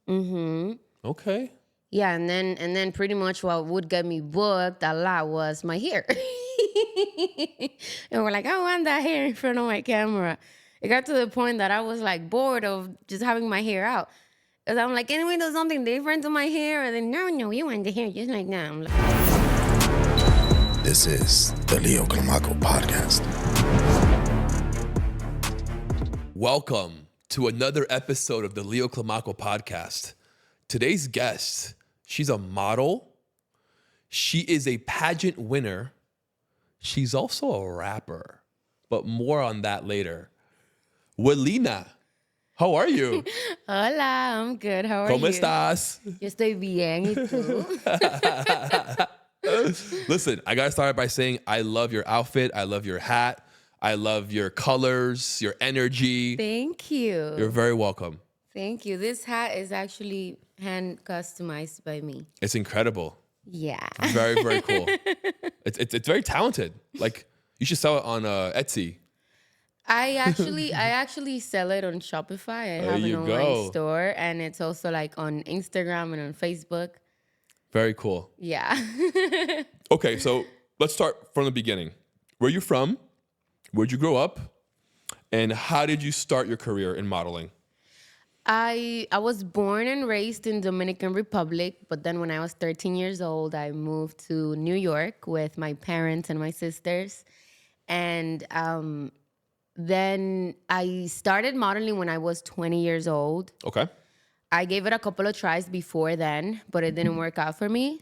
Mm-hmm. Okay. Yeah, and then pretty much what would get me booked a lot was my hair. And we're like, I want that hair in front of my camera. It got to the point that I was like bored of just having my hair out. Because I'm like, can we do something different to my hair? And then, no, you want the hair just like that. I'm like, This is the CLIMACO podcast. Welcome to another episode of the CLIMACO podcast. Today's guest, she's a model. She is a pageant winner. She's also a rapper, but more on that later. Willina, how are you? hola, I'm good. How are ¿Cómo you? estás? Yo estoy bien. ¿Y tú? Listen, I got to start by saying I love your outfit. I love your hat. I love your colors, your energy. Thank you. You're very welcome. Thank you. This hat is actually hand customized by me. It's incredible. Yeah. Very, very cool. It's very talented. Like, you should sell it on Etsy. I actually sell it on Shopify. I have an you online go. store, and it's also like on Instagram and on Facebook. Very cool. Yeah. Okay, so let's start from the beginning. Where are you from? Where'd you grow up? And how did you start your career in modeling? I was born and raised in Dominican Republic, but then when I was 13 years old, I moved to New York with my parents and my sisters. And then I started modeling when I was 20 years old. Okay. I gave it a couple of tries before then, but it didn't work out for me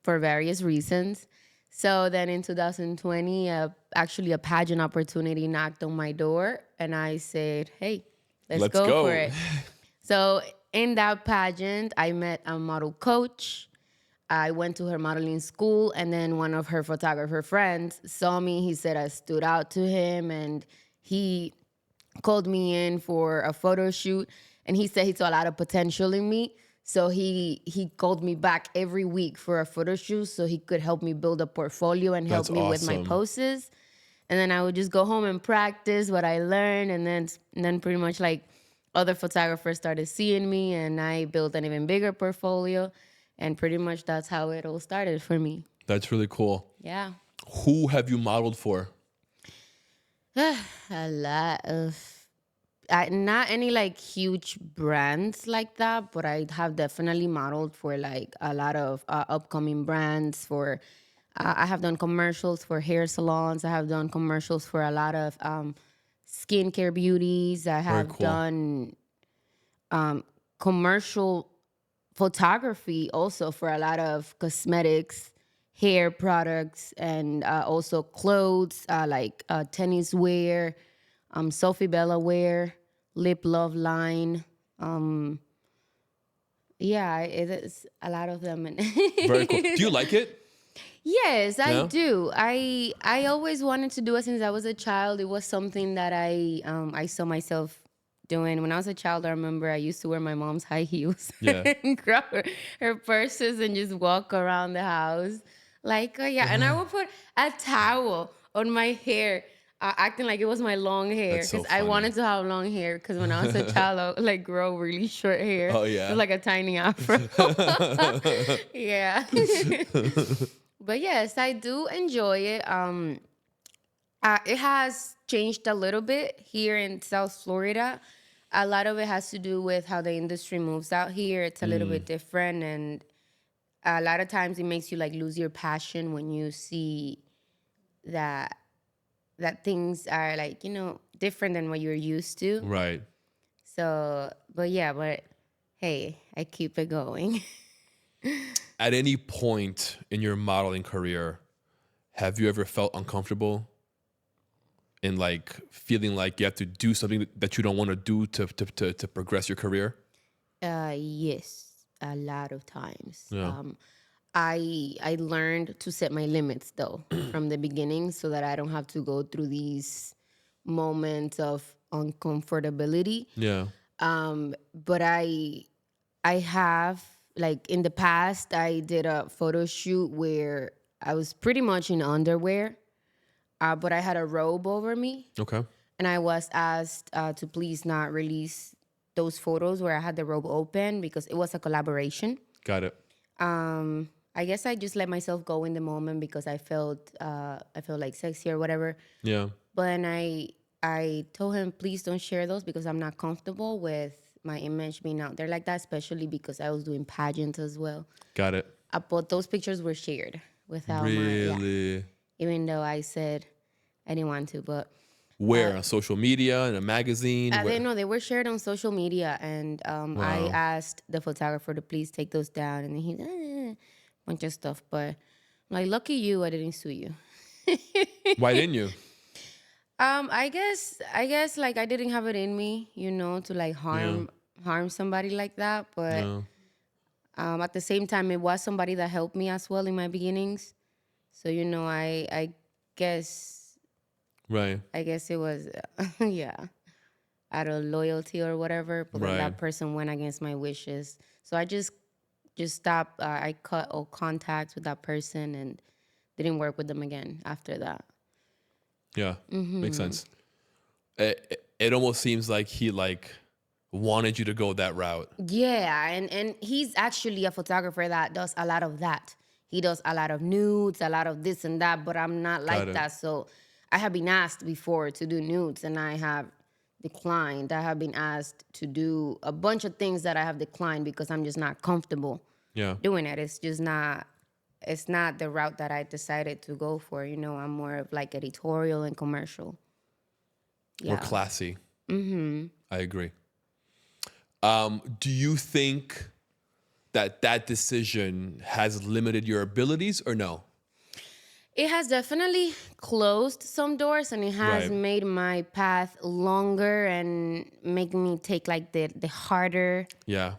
for various reasons. So then in 2020, actually a pageant opportunity knocked on my door, and I said, hey, let's go for it. So in that pageant, I met a model coach. I went to her modeling school, and then one of her photographer friends saw me. He said I stood out to him, and he called me in for a photo shoot. And he said he saw a lot of potential in me. So he called me back every week for a photo shoot so he could help me build a portfolio and help That's me with my awesome. poses. And then I would just go home and practice what I learned. And then pretty much like other photographers started seeing me, and I built an even bigger portfolio. And pretty much that's how it all started for me. That's really cool. Yeah. Who have you modeled for? A lot of... not any like huge brands like that, but I have definitely modeled for like a lot of upcoming brands. For I have done commercials for hair salons. I have done commercials for a lot of skincare beauties. I have cool. done commercial photography also for a lot of cosmetics, hair products, and also clothes like tennis wear. Sophie Bella wear, Lip Love line. Yeah, it is a lot of them. Very cool. Do you like it? Yes, I Yeah? do. I always wanted to do it since I was a child. It was something that I saw myself doing. When I was a child, I remember I used to wear my mom's high heels Yeah. and grab her purses and just walk around the house. Like, yeah. And I would put a towel on my hair, acting like it was my long hair. That's so Because I funny. wanted to have long hair. Because when I was a child, I would like grow really short hair. Oh, yeah? It was like a tiny afro. Yeah. But yes, I do enjoy it. It has changed a little bit here in South Florida. A lot of it has to do with how the industry moves out here. It's a little bit different, and a lot of times it makes you like lose your passion when you see that things are like, different than what you're used to. Right. So, but hey, I keep it going. At any point in your modeling career, have you ever felt uncomfortable in like feeling like you have to do something that you don't want to do to progress your career? Yes, a lot of times. Yeah. I learned to set my limits though from the beginning so that I don't have to go through these moments of uncomfortability. Yeah. But I have, like, in the past, I did a photo shoot where I was pretty much in underwear, but I had a robe over me, Okay. and I was asked to please not release those photos where I had the robe open because it was a collaboration. Got it. I guess I just let myself go in the moment because I felt like sexy or whatever. Yeah. But then I told him, please don't share those because I'm not comfortable with my image being out there like that, especially because I was doing pageants as well. Got it. But those pictures were shared without Really? even though I said I didn't want to, but Where? On social media, in a magazine? they know they were shared on social media, and I asked the photographer to please take those down, and he bunch of stuff. But I'm like, lucky you, I didn't sue you. Why didn't you? I guess like I didn't have it in me, to like harm somebody like that. But No. at the same time, it was somebody that helped me as well in my beginnings. So I guess. Right. I guess it was, out of loyalty or whatever. But then that person went against my wishes. So I just stopped. I cut all contacts with that person and didn't work with them again after that. Yeah. Makes sense. It almost seems like he wanted you to go that route. Yeah, and he's actually a photographer that does a lot of that. He does a lot of nudes, a lot of this and that, but I'm not like that. So I have been asked before to do nudes and I have declined. I have been asked to do a bunch of things that I have declined because I'm just not comfortable doing it. It's just not, it's not the route that I decided to go for. I'm more of like editorial and commercial. Or classy. I agree. Do you think that decision has limited your abilities or no? It has definitely closed some doors and it has made my path longer and make me take like the harder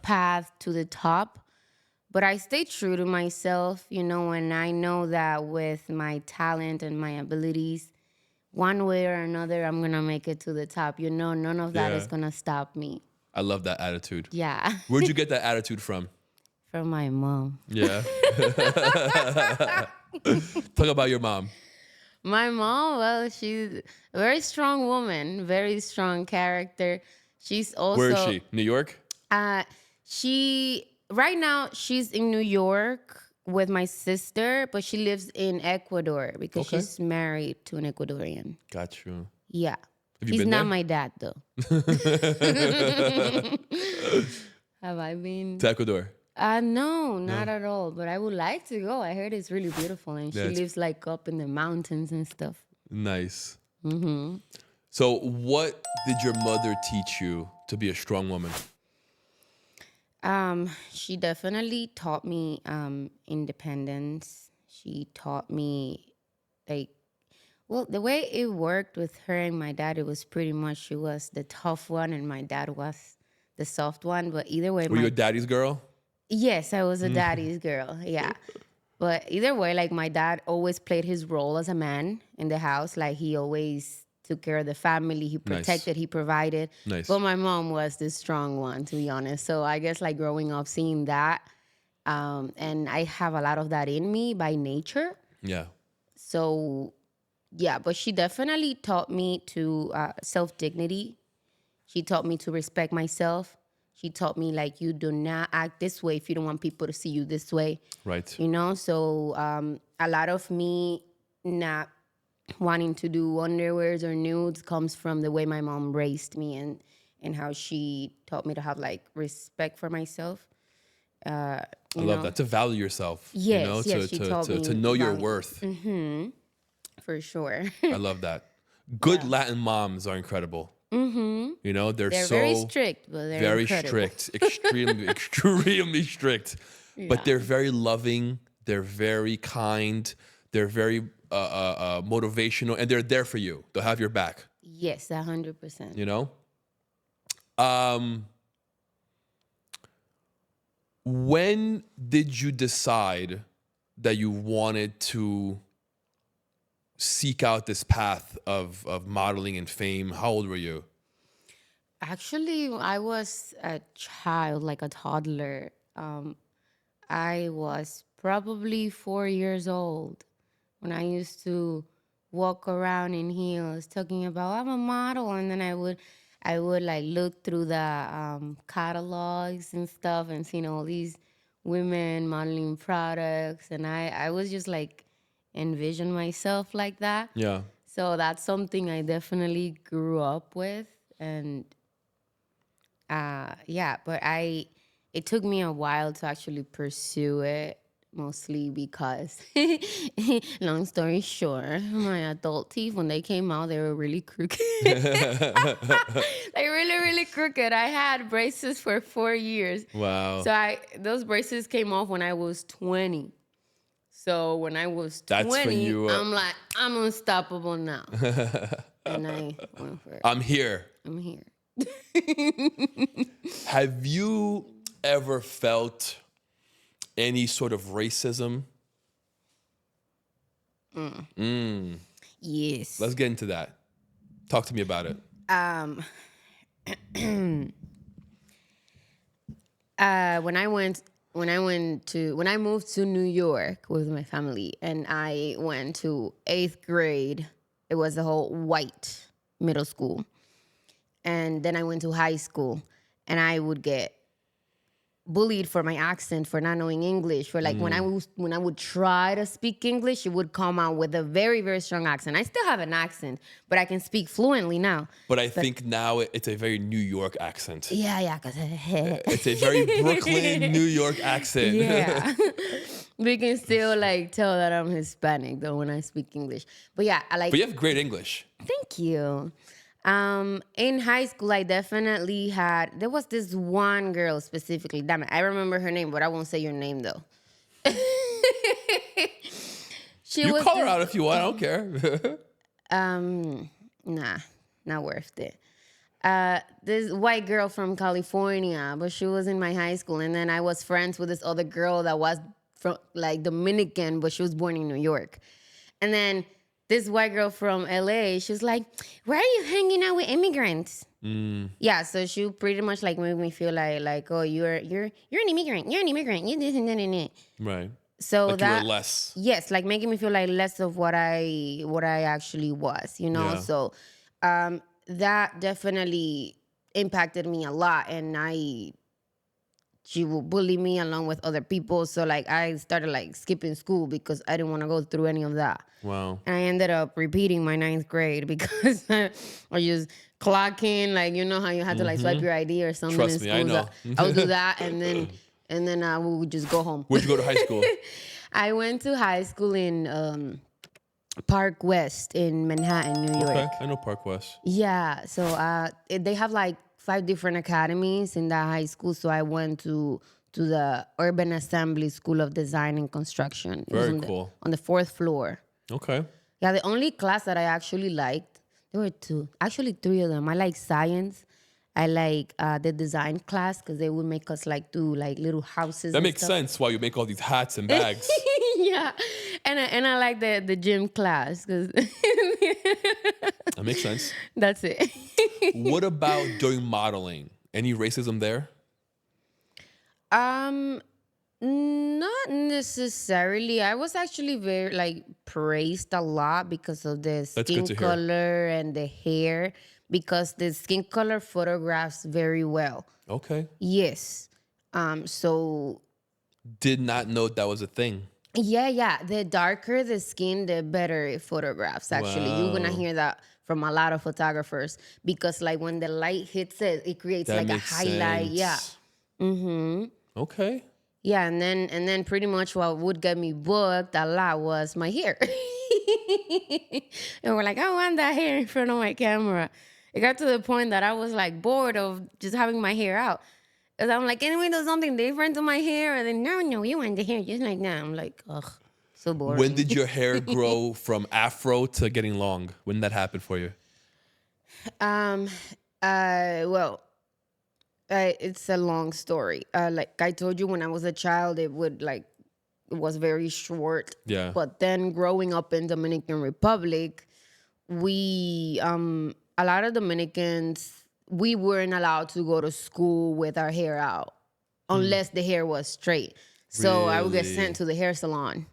path to the top. But I stay true to myself, and I know that with my talent and my abilities, one way or another, I'm going to make it to the top. None of that is going to stop me. I love that attitude. Yeah. Where'd you get that attitude from? From my mom. Yeah. Talk about your mom. My mom, well, she's a very strong woman, very strong character. She's also... Where is she? New York? Right now, she's in New York with my sister, but she lives in Ecuador because she's married to an Ecuadorian. Got you. Yeah. Have you He's been not there? my dad, though. Have I been? To Ecuador? No, not at all. But I would like to go. I heard it's really beautiful, and she lives like up in the mountains and stuff. Nice. So what did your mother teach you to be a strong woman? She definitely taught me independence. She taught me the way it worked with her and my dad, it was pretty much she was the tough one and my dad was the soft one. But either way, Were you a daddy's girl? Yes, I was a daddy's girl. Yeah. But either way, like my dad always played his role as a man in the house. Like he always took care of the family. He protected, he provided. Nice. But my mom was the strong one, to be honest. So I guess like growing up, seeing that, and I have a lot of that in me by nature. Yeah. So yeah, but she definitely taught me to self-dignity. She taught me to respect myself. She taught me, like, you do not act this way if you don't want people to see you this way. Right. So a lot of me not wanting to do underwears or nudes comes from the way my mom raised me and how she taught me to have, like, respect for myself. I love that. To value yourself. Yes, yes, she taught me to know your value. worth. For sure. I love that. Good Latin moms are incredible. They're so very strict, but they're very incredible. strict, extremely strict. Yeah. But they're very loving. They're very kind. They're very motivational, and they're there for you. They'll have your back. Yes, 100%. When did you decide that you wanted to seek out this path of modeling and fame? How old were you? Actually, I was a child, like a toddler. I was probably 4 years old when I used to walk around in heels talking about I'm a model, and then I would like look through the catalogs and stuff and seeing all these women modeling products, and I was just like envision myself like that. Yeah. So that's something I definitely grew up with, and yeah, but it took me a while to actually pursue it, mostly because, long story short, my adult teeth, when they came out, they were really crooked. Like really, really crooked. I had braces for 4 years. Wow. So those braces came off when I was 20. So when I was 20, That's when you I'm like, I'm unstoppable now. And I went for it. I'm here. I'm here. Have you ever felt any sort of racism? Yes. Let's get into that. Talk to me about it. When I moved to New York with my family, and I went to 8th grade, it was a whole white middle school. And then I went to high school, and I would get bullied for my accent, for not knowing English, for like when I would try to speak English, it would come out with a very, very strong accent. I still have an accent, but I can speak fluently now. But I think now it's a very New York accent. Yeah, because It's a very Brooklyn, New York accent. yeah. We can still like tell that I'm Hispanic though when I speak English. But yeah, But you have great English. Thank you. In high school, I definitely there was this one girl specifically. Damn it, I remember her name, but I won't say your name though. You call her out if you want, I don't care. Nah, not worth it. This white girl from California, but she was in my high school, and then I was friends with this other girl that was from like Dominican, but she was born in New York. And then this white girl from LA, she was like, "Why are you hanging out with immigrants?" Yeah, so she pretty much like made me feel like, oh, you're an immigrant. You're an immigrant. You this and that and that. Right. So like that you were less. Yes, like making me feel like less of what I actually was, you know. Yeah. So that definitely impacted me a lot, and she would bully me along with other people. So like I started like skipping school because I didn't want to go through any of that. Wow. And I ended up repeating my 9th grade because I just clocking, like, you know how you had to like swipe your ID or something Trust in me, school. I know. So I would do that, and then I would just go home. Where'd you go to high school? I went to high school in Park West in Manhattan, New York. Okay, I know Park West. Yeah, so they have like 5 different academies in that high school. So I went to the Urban Assembly School of Design and Construction. It was Very cool. on the 4th floor. Okay. Yeah, the only class that I actually liked, there were 2, actually 3 of them. I like science. I like the design class because they would make us like do like little houses. That and makes stuff. sense why you make all these hats and bags. Yeah, and I like the gym class because That makes sense. that's it. What about during modeling? Any racism there? Not necessarily. I was actually very like praised a lot because of the skin good to hear. color and the hair, because the skin color photographs very well. Okay. Yes. So Did not know that was a thing. yeah. The darker the skin, the better it photographs. Actually, you're gonna Wow. hear that from a lot of photographers because like when the light hits it, it creates That like a makes highlight. sense. Yeah. Okay. Yeah, and then pretty much what would get me booked a lot was my hair. And we're like, I want that hair in front of my camera. It got to the point that I was like bored of just having my hair out. Because I'm like, can we do something different to my hair? And then, no, you want the hair just like that. I'm like, ugh, so boring. When did your hair grow from afro to getting long? When did that happen for you? Well, it's a long story. Like I told you, when I was a child, it was very short. Yeah. But then growing up in Dominican Republic, we a lot of Dominicans, we weren't allowed to go to school with our hair out unless the hair was straight. So I would get Really? sent to the hair salon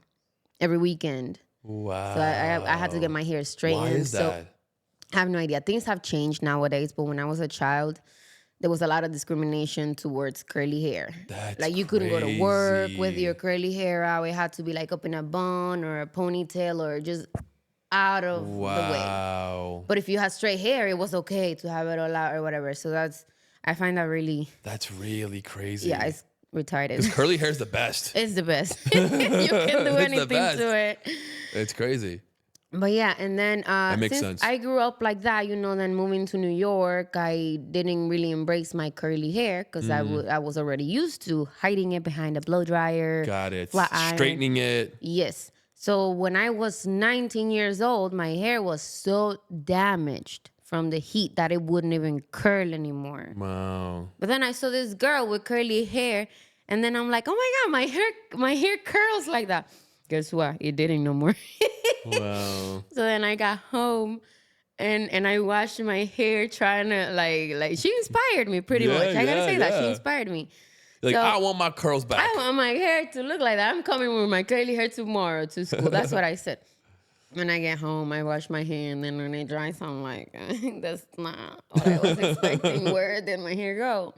every weekend. Wow. So I had to get my hair straightened. Why is that? I have no idea. Things have changed nowadays, but when I was a child, there was a lot of discrimination towards curly hair. That's like you couldn't go to work with crazy. your curly hair out. It had to be like up in a bun or a ponytail or just out of the way. Wow. But if you had straight hair, it was okay to have it all out or whatever. So I find that really, That's really crazy. yeah, it's retarded. Because curly hair is the best. It's the best. You can do anything best. to it. It's crazy. But yeah, and then makes since sense. I grew up like that, then moving to New York, I didn't really embrace my curly hair because I was already used to hiding it behind a blow dryer. Got it. flat iron. Straightening it. Yes. So when I was 19 years old, my hair was so damaged from the heat that it wouldn't even curl anymore. Wow. But then I saw this girl with curly hair, and then I'm like, oh my God, my hair curls like that. Guess what? It didn't no more. Wow. So then I got home and I washed my hair trying to like she inspired me pretty Yeah, much. I gotta yeah, say that. She yeah. inspired me. Like, So- I want my curls back. I want my hair to look like that. I'm coming with my curly hair tomorrow to school. That's what I said. When I get home, I wash my hair, and then when it dries, I'm like, that's not what I was expecting. Where did my hair go?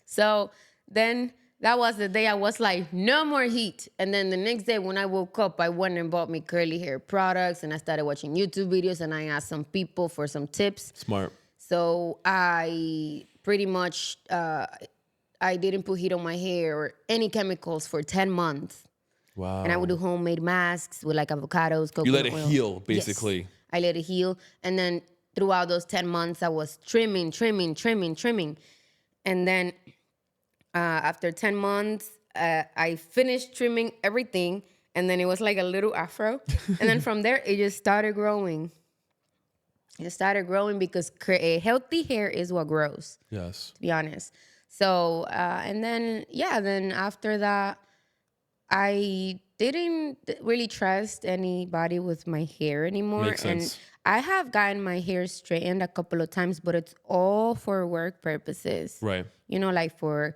So then that was the day I was like, no more heat. And then the next day when I woke up, I went and bought me curly hair products, and I started watching YouTube videos, and I asked some people for some tips. Smart. So I pretty much, I didn't put heat on my hair or any chemicals for 10 months. Wow. And I would do homemade masks with like avocados, coconut You let it oil. heal, Yes. basically. I let it heal. And then throughout those 10 months, I was trimming. And then after 10 months, I finished trimming everything. And then it was like a little afro. And then from there, it just started growing. It started growing because healthy hair is what grows, Yes. to be honest. So, and then, then after that, I didn't really trust anybody with my hair anymore. Makes sense. And I have gotten my hair straightened a couple of times, but it's all for work purposes. Right. Like for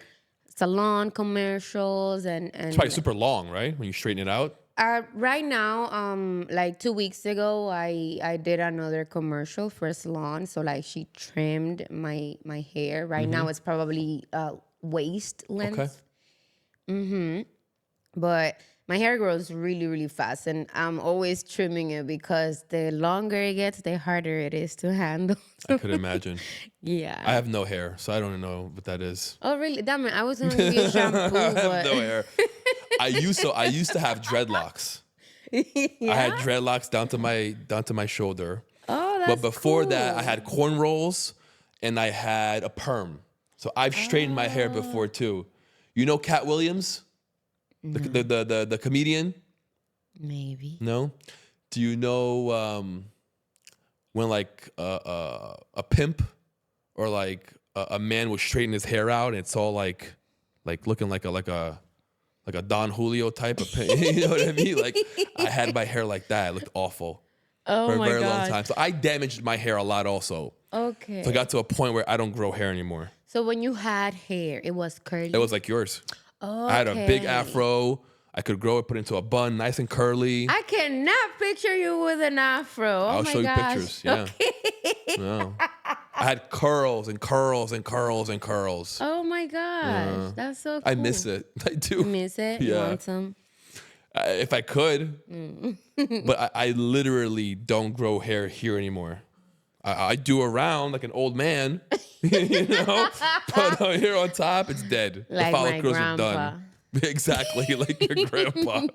salon commercials and It's probably super long, right? When you straighten it out. right now, like 2 weeks ago, I did another commercial for a salon. So like she trimmed my hair. Right now it's probably waist length. Okay. But my hair grows really, really fast, and I'm always trimming it because the longer it gets, the harder it is to handle. I could imagine. Yeah. I have no hair, so I don't know what that is. Oh, really? Damn it! I was gonna give you a shampoo, I have but no hair. I used to have dreadlocks. yeah? I had dreadlocks down to my shoulder. Oh, that's But before that, cool. I had cornrows and I had a perm. So I've straightened my hair before too. You know Cat Williams? The comedian? Maybe. No? Do you know when like a pimp or like a man would straighten his hair out and it's all like looking like a Don Julio type of pimp? You know what I mean? Like I had my hair like that. It looked awful Oh for a my very God. long time. So I damaged my hair a lot also. Okay. So I got to a point where I don't grow hair anymore. So when you had hair, it was curly. It was like yours. Okay. I had a big afro. I could grow it, put it into a bun, nice and curly. I cannot picture you with an afro. Oh I'll my show you gosh. pictures. Yeah. No. I had curls and curls and curls and curls. Oh my gosh, that's so cool. I miss it. I do. You miss it? You Yeah. want some? If I could. But I literally don't grow hair here anymore. I do around like an old man, you know? But here on top, it's dead. Like the my follicles are grandpa. done. Exactly, like your grandpa.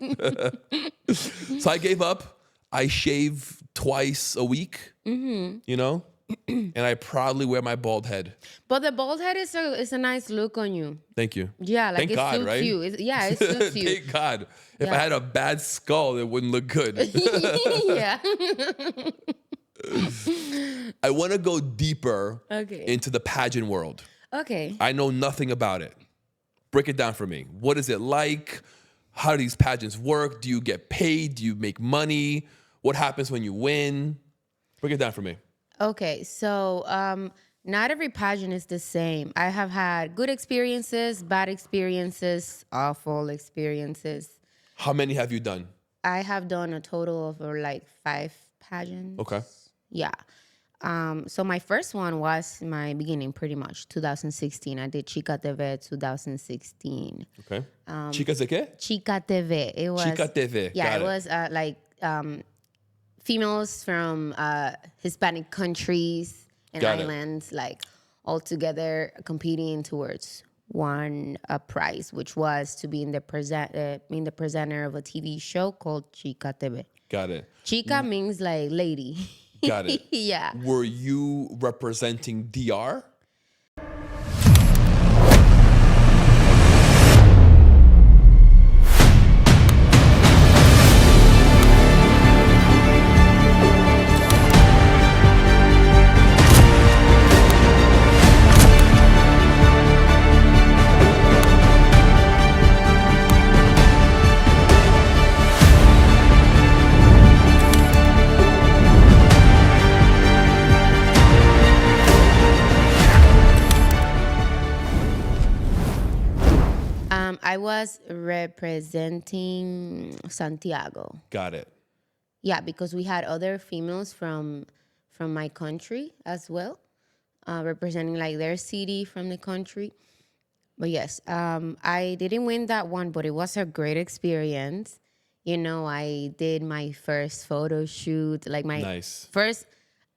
So I gave up. I shave twice a week, you know? And I proudly wear my bald head. But the bald head is a nice look on you. Thank you. Yeah, like Thank it God, suits right? you. It suits you. Thank God. If I Yeah. had a bad skull, it wouldn't look good. Yeah. I want to go deeper Okay. into the pageant world. Okay. I know nothing about it. Break it down for me. What is it like? How do these pageants work? Do you get paid? Do you make money? What happens when you win? Break it down for me. Okay. So, not every pageant is the same. I have had good experiences, bad experiences, awful experiences. How many have you done? I have done a total of like 5 pageants. Okay. Yeah. So my first one was my beginning, pretty much 2016. I did Chica TV 2016. Okay. Chicas de qué? Chica TV. It was Chica TV. Yeah, Got it was females from Hispanic countries and Got it. islands, like all together competing towards one prize, which was to be in the presenter of a TV show called Chica TV. Got it. Chica means like lady. Got it. Yeah. Were you representing DR? I was representing Santiago. Got it. Yeah, because we had other females from my country as well, representing like their city from the country. But yes, I didn't win that one, but it was a great experience. You know, I did my first photo shoot, like my Nice. first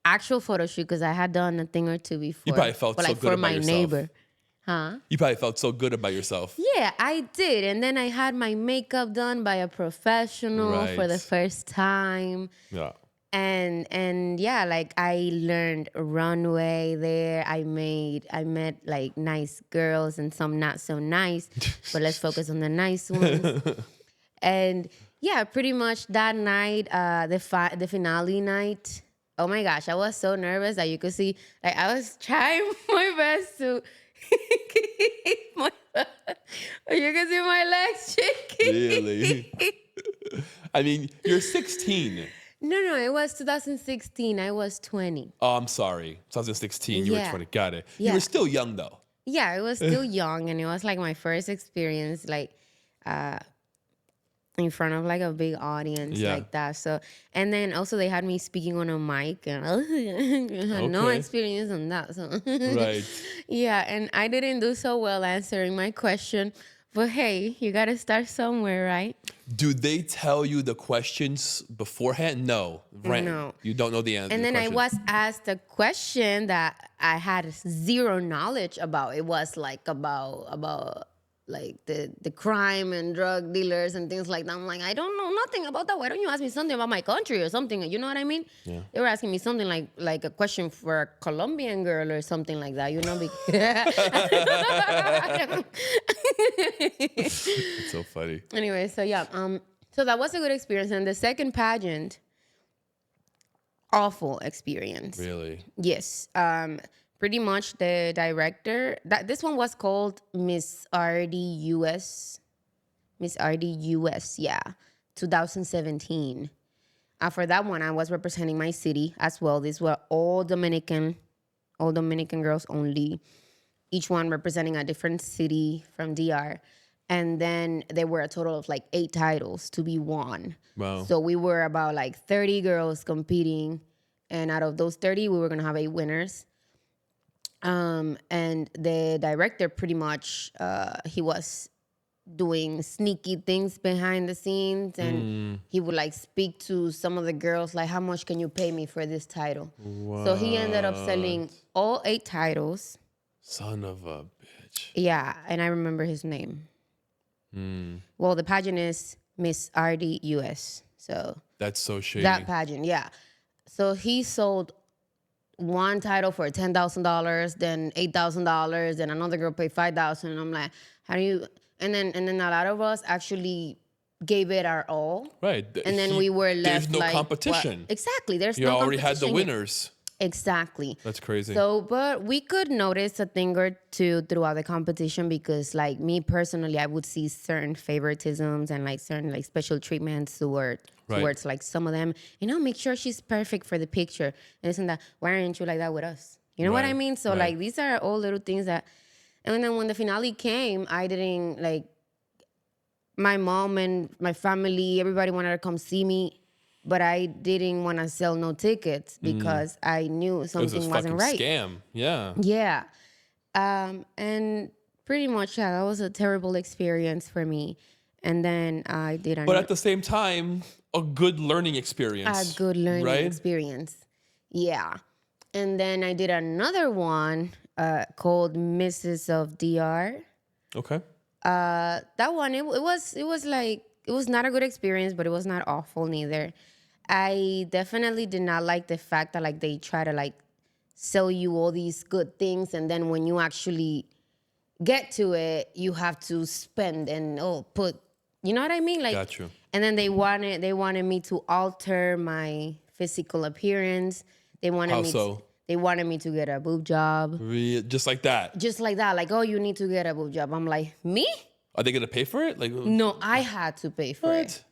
actual photo shoot, because I had done a thing or two before. You probably felt but so like good for about my yourself. neighbor. Huh? You probably felt so good about yourself. Yeah, I did. And then I had my makeup done by a professional for the Right. first time. Yeah. And yeah, like I learned runway there. I met like nice girls and some not so nice, but let's focus on the nice ones. And yeah, pretty much that night, the finale night. Oh my gosh, I was so nervous that you could see. Like I was trying my best to. You can see my legs shaking. Really? I mean, you're 16. No, it was 2016. I was 20. Oh, I'm sorry. 2016, you were Yeah. 20. Got it. You Yeah. were still young, though. Yeah, I was still young, and it was like my first experience, like in front of like a big audience Yeah. like that. So, and then also they had me speaking on a mic, and I had no Okay. experience on that. So, Right. yeah, and I didn't do so well answering my question. But hey, you gotta start somewhere, right? Do they tell you the questions beforehand? No. Right. No. You don't know the answer. And then I was asked a question that I had zero knowledge about. It was like about like the crime and drug dealers and things like that. I'm like, I don't know nothing about that. Why don't you ask me something about my country or something? You know what I mean? Yeah. They were asking me something like a question for a Colombian girl or something like that. You know? It's so funny. Anyway, so yeah, so that was a good experience. And the second pageant, awful experience. Really? Yes. Pretty much the director, this one was called Miss RD US. Miss RD US, yeah. 2017. For that one, I was representing my city as well. These were all Dominican girls only. Each one representing a different city from DR. And then there were a total of like 8 titles to be won. Wow. So we were about like 30 girls competing. And out of those 30, we were going to have 8 winners. And the director pretty much, he was doing sneaky things behind the scenes. And he would like speak to some of the girls, like, how much can you pay me for this title? So he ended up selling all 8 titles. Son of a bitch. Yeah, and I remember his name. Well, the pageant is Miss RD US. So That's so shady. that pageant, yeah. So he sold one title for $10,000, then $8,000, then another girl paid $5,000. And I'm like, how do you? And then a lot of us actually gave it our all. Right. And then we were left There's no like, competition. what? Exactly. There's You no already had the competition yet. winners. Exactly. That's crazy. So, but we could notice a thing or two throughout the competition because, like, me personally, I would see certain favoritisms and like certain like special treatments towards like some of them. You know, make sure she's perfect for the picture and isn't that? Why aren't you like that with us? You know what I Right, mean? So right. like these are all little things that. And then when the finale came, I didn't like. My mom and my family, everybody wanted to come see me. but I didn't want to sell no tickets because I knew It was something a wasn't fucking right. scam. Yeah. Yeah. And pretty much, yeah, that was a terrible experience for me. And then I did But at the same time, a good learning experience. a good learning right? experience. Yeah. And then I did another one called Mrs. of DR. Okay. That one, it was like, it was not a good experience, but it was not awful neither. I definitely did not like the fact that like they try to like sell you all these good things, and then when you actually get to it, you have to spend and put, you know what I mean? Like, Got you. and then they wanted me to alter my physical appearance. They wanted How me so? they wanted me to get a boob job. Just like that. Just like that, like, oh, you need to get a boob job. I'm like, me? Are they gonna pay for it? Like No, I had to pay for it. what?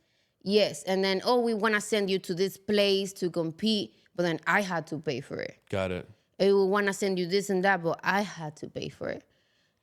Yes, and then, oh, we want to send you to this place to compete, but then I had to pay for it. Got it. We want to send you this and that, but I had to pay for it.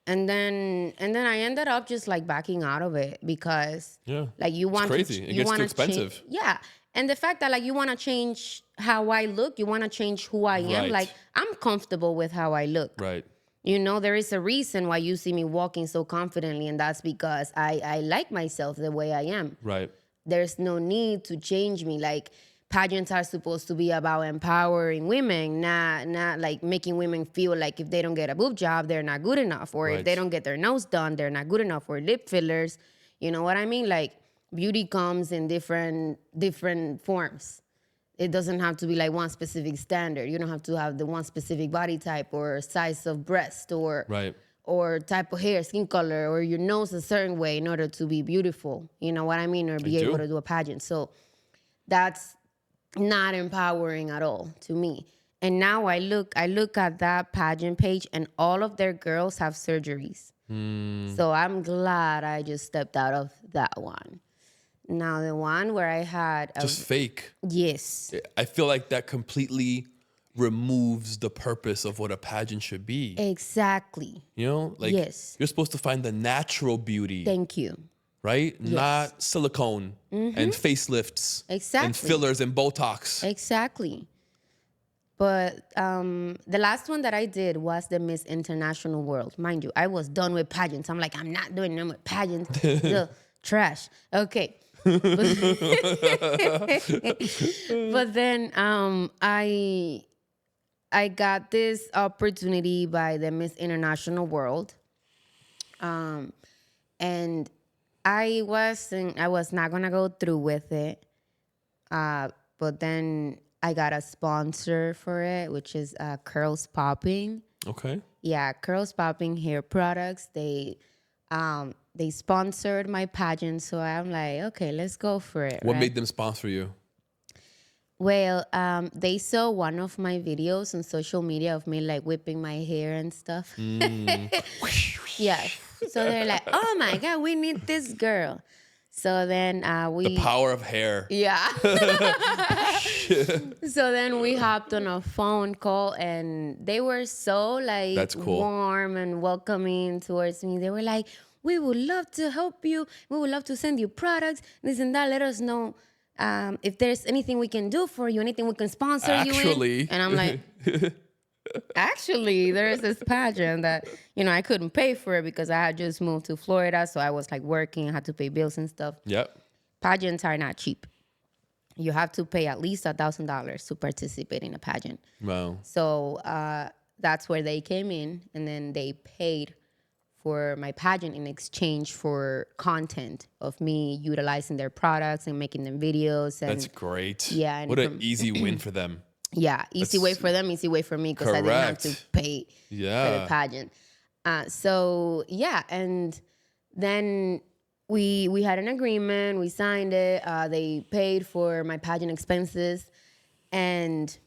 And then I ended up just like backing out of it because like you want crazy. to, It you gets want too to expensive. change, yeah. And the fact that like you want to change how I look, you want to change who I am. Right. Like I'm comfortable with how I look. Right. You know, there is a reason why you see me walking so confidently, and that's because I like myself the way I am. Right. There's no need to change me. Like pageants are supposed to be about empowering women, not like making women feel like if they don't get a boob job, they're not good enough, or Right. if they don't get their nose done, they're not good enough, or lip fillers. You know what I mean? Like beauty comes in different forms. It doesn't have to be like one specific standard. You don't have to have the one specific body type or size of breast or Right. or type of hair, skin color, or your nose a certain way in order to be beautiful. You know what I mean? Or be I able do. to do a pageant. So that's not empowering at all to me. And now I look at that pageant page, and all of their girls have surgeries. So I'm glad I just stepped out of that one. Now the one where I had Just fake. yes. I feel like that completely removes the purpose of what a pageant should be. Exactly. You know, like Yes. you're supposed to find the natural beauty, Thank you. right? Not silicone and facelifts and Exactly. fillers and Botox. Exactly. But the last one that I did was the Miss International World. Mind you, I was done with pageants. I'm like, I'm not doing them with pageants. The trash. Okay. But then I got this opportunity by the Miss International World. And I was not gonna go through with it. But then I got a sponsor for it, which is Curls Popping. Okay. Yeah, Curls Popping hair products. They sponsored my pageant, so I'm like, okay, let's go for it. What right? made them sponsor you? Well, they saw one of my videos on social media of me like whipping my hair and stuff. Yeah. So they're like, oh my God, we need this girl. So then The power of hair. yeah. So then we hopped on a phone call, and they were so like That's cool. warm and welcoming towards me. They were like, we would love to help you. We would love to send you products, this and that. Let us know if there's anything we can do for you, anything we can sponsor you Actually. in. And I'm like, actually, there's this pageant that, I couldn't pay for it because I had just moved to Florida. So I was like working, I had to pay bills and stuff. Yep. Pageants are not cheap. You have to pay at least $1,000 to participate in a pageant. Wow. So that's where they came in, and then they paid for my pageant in exchange for content of me utilizing their products and making them videos. And That's great. Yeah, and What an easy win for them. yeah, easy way for them, easy way for me, because I didn't have to Correct. pay for the Yeah. pageant. So yeah, and then we had an agreement, we signed it. They paid for my pageant expenses, and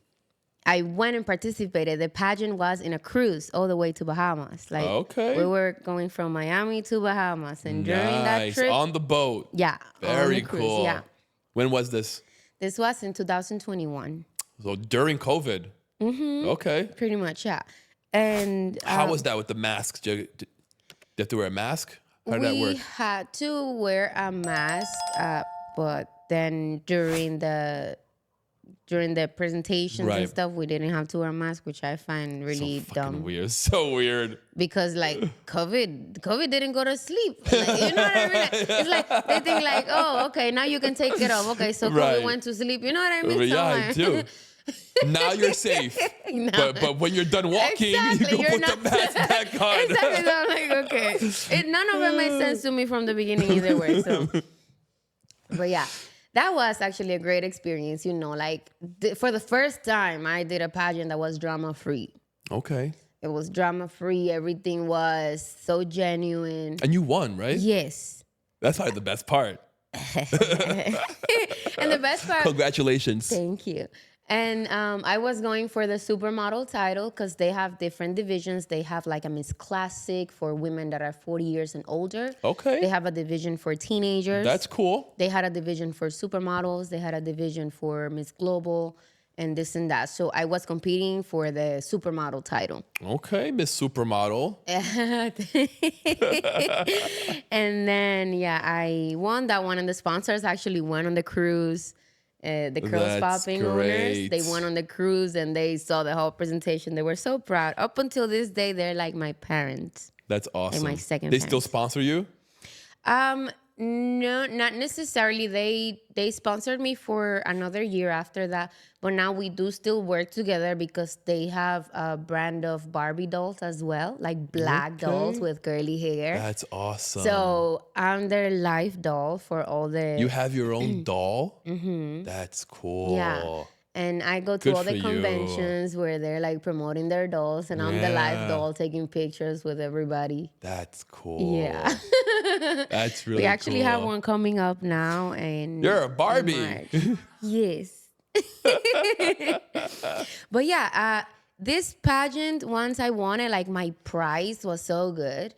I went and participated. The pageant was in a cruise all the way to Bahamas. Like, Okay. we were going from Miami to Bahamas, and during that Nice. trip, On the boat. yeah, on Very the cruise, cool. yeah. When was this? This was in 2021, So during COVID. Mm-hmm. Okay. pretty much, yeah. And How was that with the masks? Did you have to wear a mask? How did that we work? had to wear a mask, but then during the presentations Right. and stuff, we didn't have to wear masks, which I find really So fucking dumb. weird. So weird. Because like COVID didn't go to sleep. Like, you know what I mean? It's like they think like, oh, okay, now you can take it off. Okay, so Right. COVID went to sleep. You know what I mean? Yeah, I like, do. Now you're safe. No. But when you're done walking, Exactly, you go put the mask back on. Exactly. So I'm like, okay. None of it made sense to me from the beginning either way. So, but yeah, that was actually a great experience. You know, like for the first time, I did a pageant that was drama free. Okay. It was drama free. Everything was so genuine. And you won, right? Yes. That's probably the best part. And the best part. Congratulations. Thank you. And I was going for the supermodel title because they have different divisions. They have like a Miss Classic for women that are 40 years and older. Okay. They have a division for teenagers. That's cool. They had a division for supermodels. They had a division for Miss Global and this and that. So I was competing for the supermodel title. Okay, Miss Supermodel. And then, yeah, I won that one. And the sponsors actually went on the cruise. The Curls That's Popping owners, great. they went on the cruise and they saw the whole presentation. They were so proud. Up until this day, they're like my parents. That's awesome. my second They still parents. sponsor you? No, not necessarily. They sponsored me for another year after that, but now we do still work together because they have a brand of Barbie dolls as well, like black dolls with curly hair. That's awesome. So I'm their life doll for all the You have your own doll? Mm-hmm. That's cool. Yeah. And I go to Good all the for you. conventions where they're like promoting their dolls, and I'm the Yeah. live doll taking pictures with everybody. That's cool. Yeah. That's really We actually cool. have one coming up now, and You're a Barbie. Yes. But yeah, this pageant, once I won it, like my prize was so good.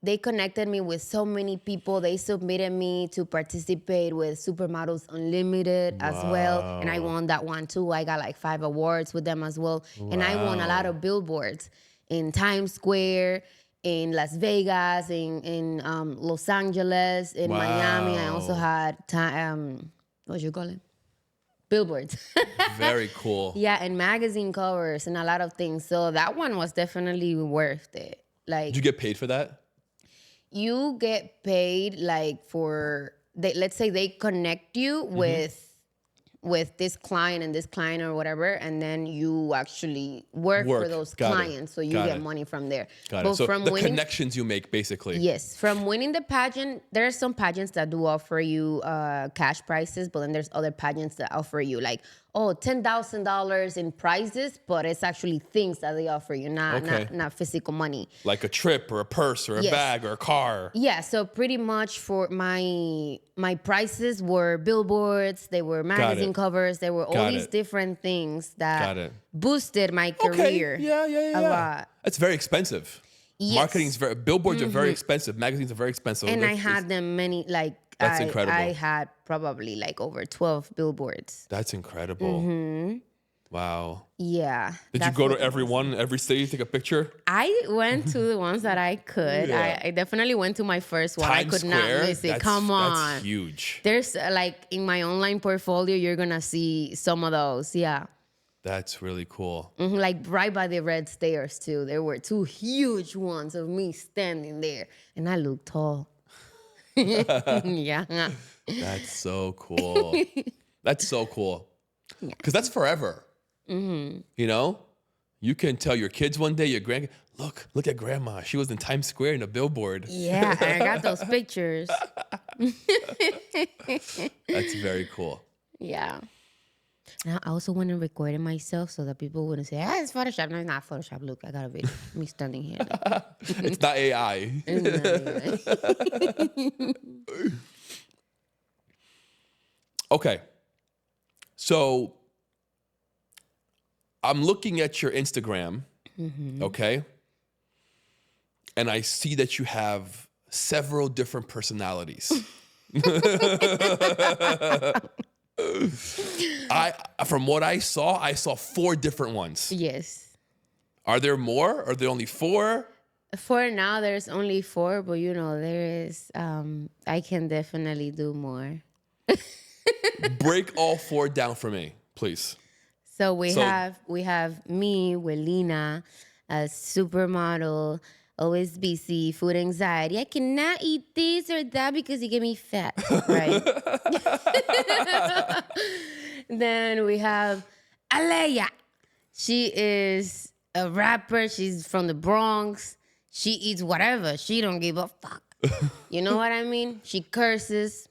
They connected me with so many people. They submitted me to participate with Supermodels Unlimited as well. And I won that one too. I got like 5 awards with them as well. And I won a lot of billboards in Times Square, in Las Vegas, in Los Angeles, in Miami. I also had, what you call it? Billboards. Very cool. Yeah, and magazine covers and a lot of things. So that one was definitely worth it. Like, Did you get paid for that? you get paid like for let's say they connect you with this client and this client or whatever, and then you actually work for those Got it. clients, so you Got get it. money from there. Got But it. So from the winning, connections you make, basically. yes, from winning the pageant, there are some pageants that do offer you cash prizes, but then there's other pageants that offer you like, oh, $10,000 in prizes, but it's actually things that they offer you, not physical money. Like a trip or a purse or a Yes. bag or a car. Yeah, so pretty much for my prices were billboards, they were magazine covers, they were all Got these it. different things Got that it. boosted my Okay. career. Yeah. a lot. That's very expensive. Yes. Marketing's billboards are very expensive. Magazines are very expensive. And I That's- had them many, like, That's incredible. I had probably like over 12 billboards. That's incredible. Wow. Yeah. Did you go to every one, every city, take a picture? I went to the ones that I could. Yeah. I definitely went to my first one. I Times could Square? not miss it. That's- Come on. That's huge. There's like in my online portfolio, you're going to see some of those. Yeah. That's really cool. Like right by the red stairs too. There were 2 huge ones of me standing there, and I looked tall. Yeah. That's so cool. That's so cool. Because that's forever. You know? You can tell your kids one day, your grandkids, look at grandma. She was in Times Square in a billboard. Yeah, I got those pictures. That's very cool. Yeah. Now, I also want to record it myself so that people wouldn't say, it's Photoshop. No, it's not Photoshop. Look, I got a video. Me standing here. It's not AI. Okay. So I'm looking at your Instagram, okay? And I see that you have several different personalities. From what I saw 4 different ones. Yes. Are there more? Are there only 4? For now, there's only 4, but there is. I can definitely do more. Break all 4 down for me, please. So we have me, Willina, a supermodel, always busy, food anxiety. I cannot eat this or that because you get me fat, right? Then we have Alea. She is a rapper. She's from the Bronx. She eats whatever. She don't give a fuck. You know what I mean? She curses.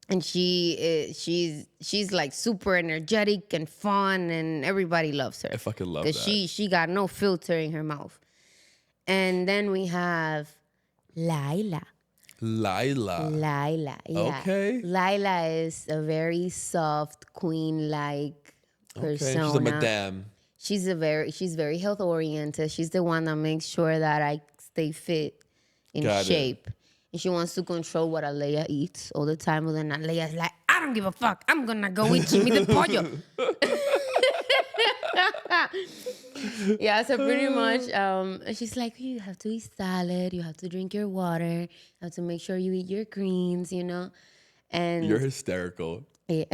And she's like super energetic and fun, and everybody loves her. I fucking love that. Because she got no filter in her mouth. And then we have Laila. Laila, yeah. Okay. Laila is a very soft, queen-like persona. Okay, she's a madame. She's very health oriented. She's the one that makes sure that I stay fit, in shape. And she wants to control what Alea eats all the time. But then Alea's like, I don't give a fuck. I'm gonna go eat Jimmy the pollo. Yeah, so pretty much, she's like, you have to eat salad. You have to drink your water. You have to make sure you eat your greens, And You're hysterical. yeah.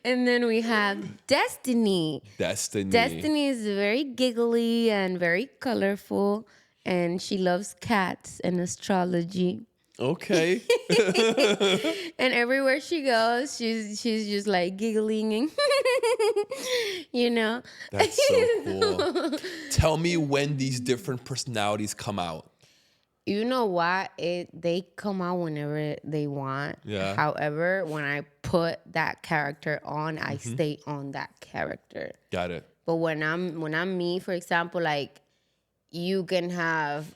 And then we have Destiny. Destiny is very giggly and very colorful, and she loves cats and astrology. Okay. And everywhere she goes, she's just like giggling and That's so cool. Tell me when these different personalities come out. You know what? They come out whenever they want. Yeah. However, when I put that character on, I stay on that character. Got it. But when I'm me, for example, like you can have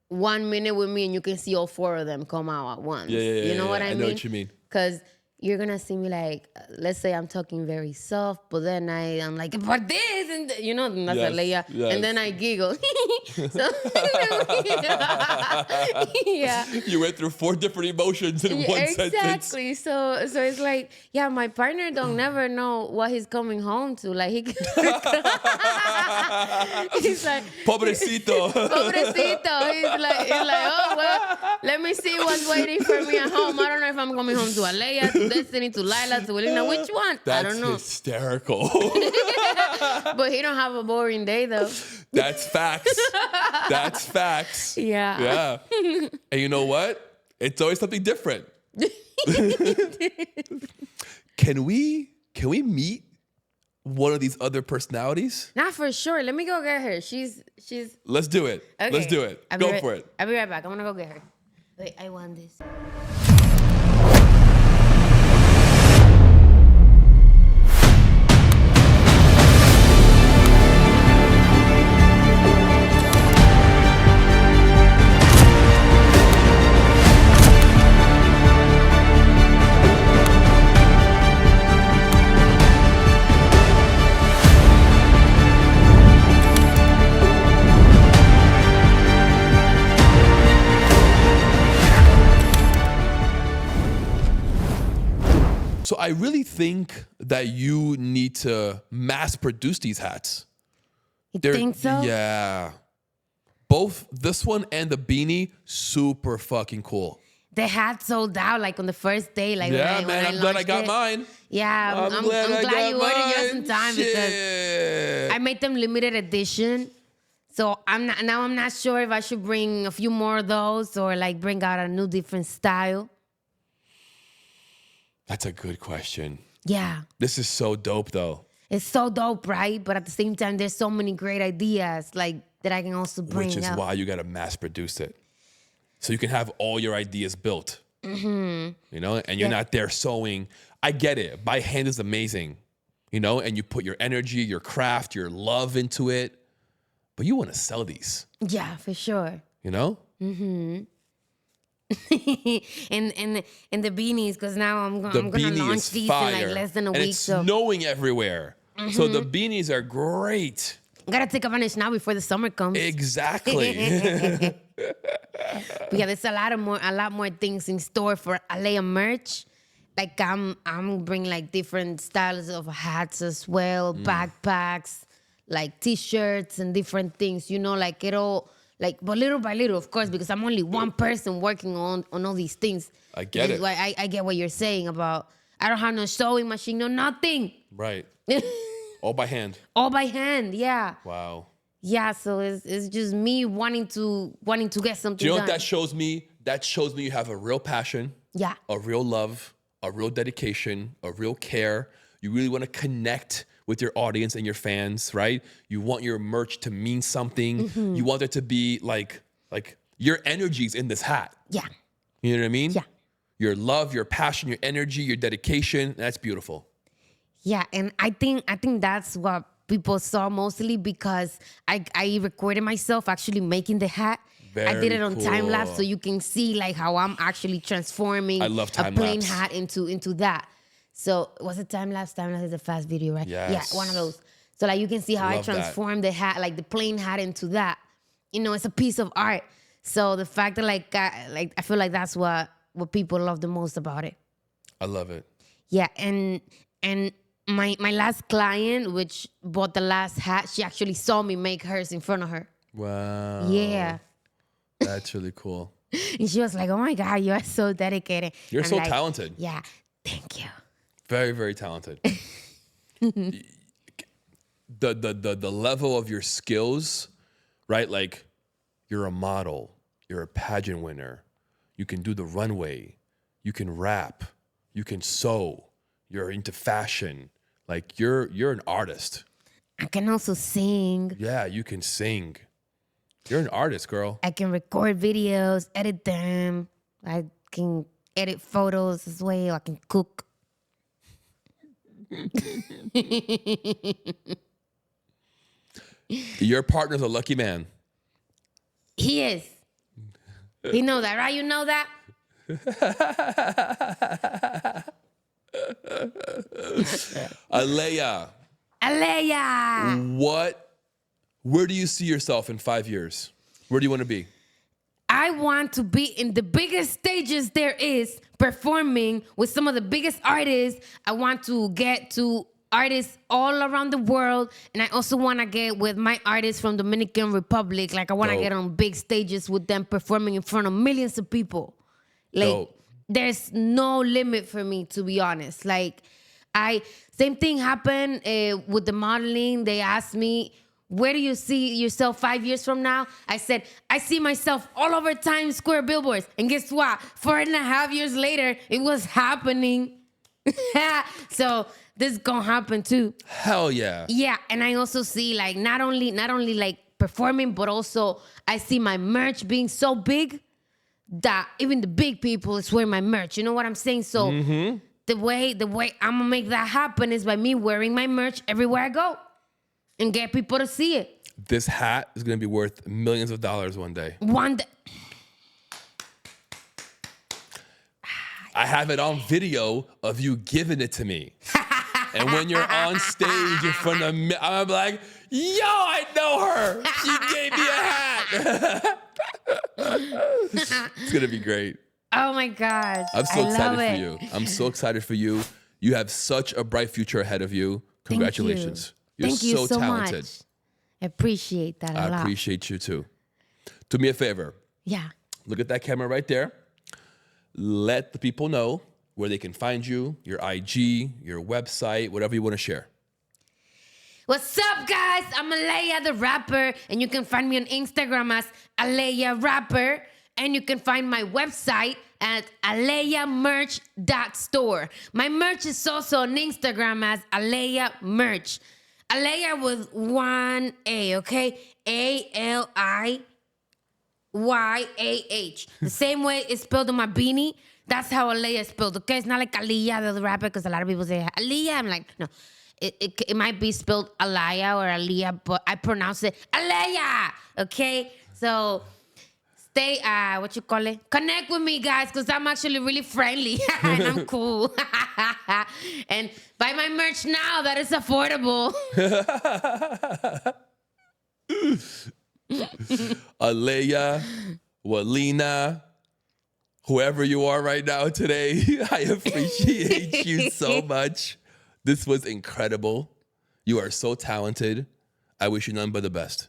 1 minute with me and you can see all 4 of them come out at once. Yeah. You know what I mean? I know what you mean. Because you're going to see me like, let's say I'm talking very soft, but then I'm like, but this, and that's Yes. and then I giggle. So, yeah. You went through 4 different emotions in one sentence. Exactly. So it's like, yeah, my partner don't never know what he's coming home to. Like he's like, Pobrecito. pobrecito. He's like, oh well, let me see what's waiting for me at home. I don't know if I'm coming home to Alea, to Destiny, to Lila, to Willina. Which one? I don't know. That's hysterical. But he don't have a boring day though. That's facts. That's facts. Yeah. Yeah. And you know what? It's always something different. Can we meet one of these other personalities? Not for sure. Let me go get her. She's. Let's do it. Okay. Let's do it. Go for it. I'll be right back. I'm gonna go get her. Wait, I want this. So I really think that you need to mass produce these hats. You think so? Yeah. Both this one and the beanie, super fucking cool. The hat sold out like on the first day. Like Yeah, when man, I I'm glad I launched got it. mine. Yeah, I'm glad you ordered yours in time because I made them limited edition. So I'm not sure if I should bring a few more of those or like bring out a new different style. That's a good question. Yeah. This is so dope though. It's so dope, right? But at the same time, there's so many great ideas like that I can also bring Which is up. why you gotta mass produce it. So you can have all your ideas built. And you're not there sewing. I get it. By hand is amazing. And you put your energy, your craft, your love into it. But you want to sell these. Yeah, for sure. Mm-hmm. and the beanies, because now I'm gonna beanie launch is these fire. in like less than a and week. It's So snowing everywhere. So the beanies are great. I gotta take advantage now before the summer comes. Exactly. But yeah, there's a lot more things in store for Alea merch. Like I'm bringing like different styles of hats as well, backpacks, like t-shirts and different things, like it all, like, but little by little, of course, because I'm only one person working on all these things. I get it. Why I get what you're saying about, I don't have no sewing machine, no nothing. Right. All by hand. All by hand, yeah. Wow. Yeah, so it's just me wanting to get something Do you know done. what that shows me? That shows me you have a real passion. Yeah. A real love, a real dedication, a real care. You really want to connect with your audience and your fans, right? You want your merch to mean something. Mm-hmm. You want it to be like your energy's in this hat. Yeah. You know what I mean? Yeah. Your love, your passion, your energy, your dedication. That's beautiful. Yeah, and I think that's what people saw mostly because I recorded myself actually making the hat. I did it on time lapse, cool. so you can see like how I'm actually transforming I love time a plain lapse. hat into that. So was it time lapse? Time lapse is a fast video, right? Yes. Yeah, one of those. So like you can see how I Love that. transformed the hat, like the plain hat into that. It's a piece of art. So the fact that I feel like that's what people love the most about it. I love it. Yeah, and my last client, which bought the last hat, she actually saw me make hers in front of her. Wow. Yeah. That's really cool. And she was like, oh my God, you are so dedicated. You're I'm so like, talented. Yeah, thank you. Very, very talented. The level of your skills, right? Like you're a model, you're a pageant winner, you can do the runway, you can rap, you can sew, you're into fashion. Like you're an artist. I can also sing. Yeah, you can sing. You're an artist, girl. I can record videos, edit them. I can edit photos as well. I can cook. Your partner's a lucky man. He is. He know that, right? You know that? Alea, where do you see yourself in 5 years? Where do you want to be? I want to be in the biggest stages there is, performing with some of the biggest artists. I want to get to artists all around the world, and I also want to get with my artists from Dominican Republic. Like I want to Dope. get on big stages with them, performing in front of millions of people. Like Dope. there's no limit for me, to be honest. Like same thing happened with the modeling. They asked me, where do you see yourself 5 years from now? I said, I see myself all over Times Square billboards. And guess what? 4.5 years later, it was happening. So this is gonna happen too. Hell yeah. Yeah, and I also see like not only like performing, but also I see my merch being so big that even the big people is wearing my merch. You know what I'm saying? So the way I'm gonna make that happen is by me wearing my merch everywhere I go and get people to see it. This hat is going to be worth millions of dollars one day. One day. I have it on video of you giving it to me. And when you're on stage in front of me, I'm like, yo, I know her. She gave me a hat. It's going to be great. Oh my gosh. I'm so I excited love for it. you. I'm so excited for you. You have such a bright future ahead of you. Congratulations. Thank you so talented. much. I appreciate that a lot. I appreciate you too. Do me a favor. Yeah. Look at that camera right there. Let the people know where they can find you, your IG, your website, whatever you want to share. What's up, guys? I'm Alea the Rapper, and you can find me on Instagram as Alea Rapper, and you can find my website at aleamerch.store. My merch is also on Instagram as Alea Merch. Alea with one A, okay? ALIYAH. The same way it's spelled on my beanie. That's how Alea is spelled, okay? It's not like Alea the Rapper, because a lot of people say Alea. I'm like, no. It might be spelled Alaya or Alea, but I pronounce it Alea, okay? So stay, connect with me, guys, because I'm actually really friendly and I'm cool. And buy my merch now that is affordable. Alea, Willina, whoever you are right now today, I appreciate you so much. This was incredible. You are so talented. I wish you none but the best.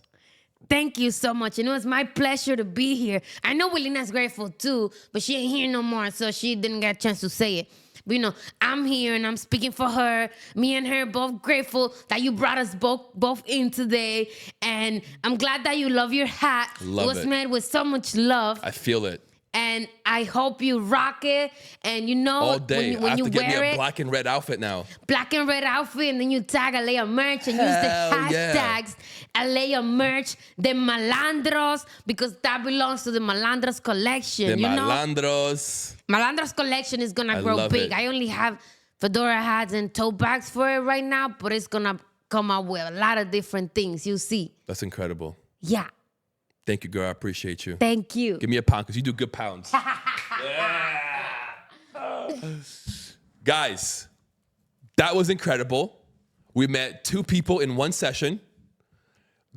Thank you so much. It's my pleasure to be here. I know Willina's grateful too, but she ain't here no more, so she didn't get a chance to say it. But I'm here and I'm speaking for her. Me and her both grateful that you brought us both in today. And I'm glad that you love your hat. Love it was it. made with so much love. I feel it. And I hope you rock it. And all day. when I have you to get me wear a it, black and red outfit now. black and red outfit, and then you tag Alea merch and use the Hell yeah. hashtags Alea merch, the Malandros, because that belongs to the Malandros collection. The Malandros. Malandros collection is gonna I grow love big. it. I only have fedora hats and tote bags for it right now, but it's gonna come out with a lot of different things. You see. That's incredible. Yeah. Thank you, girl. I appreciate you. Thank you. Give me a pound because you do good pounds. Guys, that was incredible. We met 2 people in one session.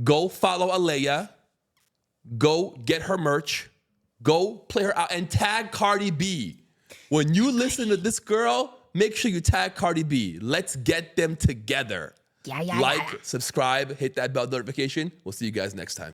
Go follow Alea. Go get her merch. Go play her out and tag Cardi B. When you listen to this girl, make sure you tag Cardi B. Let's get them together. Yeah. Like, subscribe, hit that bell notification. We'll see you guys next time.